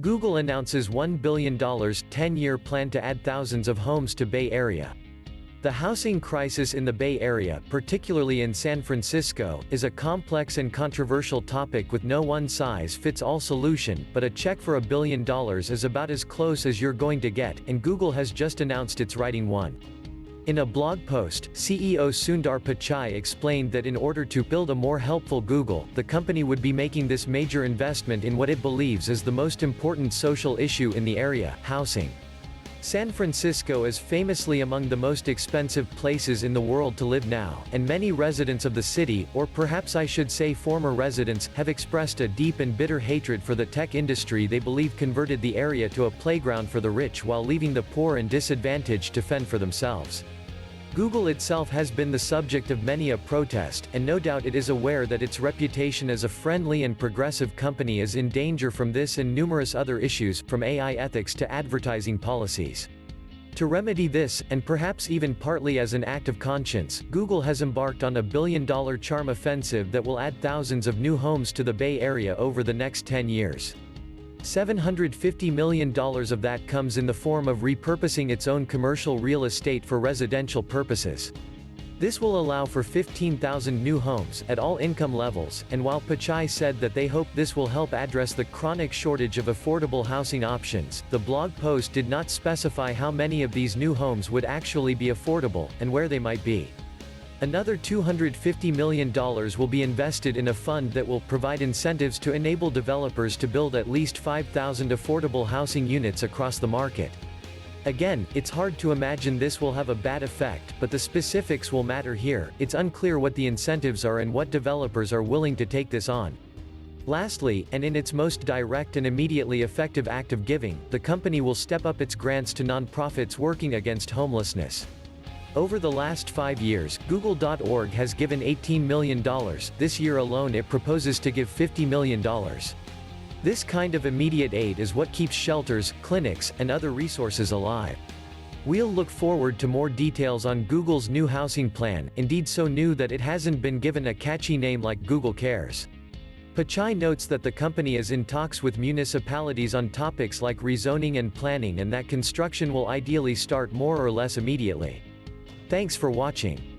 Google announces $1 billion 10-year plan to add thousands of homes to Bay Area. The housing crisis in the Bay Area, particularly in San Francisco, is a complex and controversial topic with no one-size-fits-all solution, but a check for $1 billion is about as close as you're going to get, and Google has just announced it's writing one. In a blog post, CEO Sundar Pichai explained that in order to build a more helpful Google, the company would be making this major investment in what it believes is the most important social issue in the area: housing. San Francisco is famously among the most expensive places in the world to live now, and many residents of the city, or perhaps I should say former residents, have expressed a deep and bitter hatred for the tech industry they believe converted the area to a playground for the rich while leaving the poor and disadvantaged to fend for themselves. Google itself has been the subject of many a protest, and no doubt it is aware that its reputation as a friendly and progressive company is in danger from this and numerous other issues, from AI ethics to advertising policies. To remedy this, and perhaps even partly as an act of conscience, Google has embarked on a billion-dollar charm offensive that will add thousands of new homes to the Bay Area over the next 10 years. $750 million of that comes in the form of repurposing its own commercial real estate for residential purposes. This will allow for 15,000 new homes, at all income levels, and while Pichai said that they hope this will help address the chronic shortage of affordable housing options, the blog post did not specify how many of these new homes would actually be affordable, and where they might be. Another $250 million will be invested in a fund that will provide incentives to enable developers to build at least 5,000 affordable housing units across the market. Again, it's hard to imagine this will have a bad effect, but the specifics will matter here. It's unclear what the incentives are and what developers are willing to take this on. Lastly, and in its most direct and immediately effective act of giving, the company will step up its grants to nonprofits working against homelessness. Over the last 5 years, Google.org has given $18 million. This year alone it proposes to give $50 million. This kind of immediate aid is what keeps shelters, clinics, and other resources alive. We'll look forward to more details on Google's new housing plan, indeed so new that it hasn't been given a catchy name like Google Cares. Pichai notes that the company is in talks with municipalities on topics like rezoning and planning, and that construction will ideally start more or less immediately. Thanks for watching.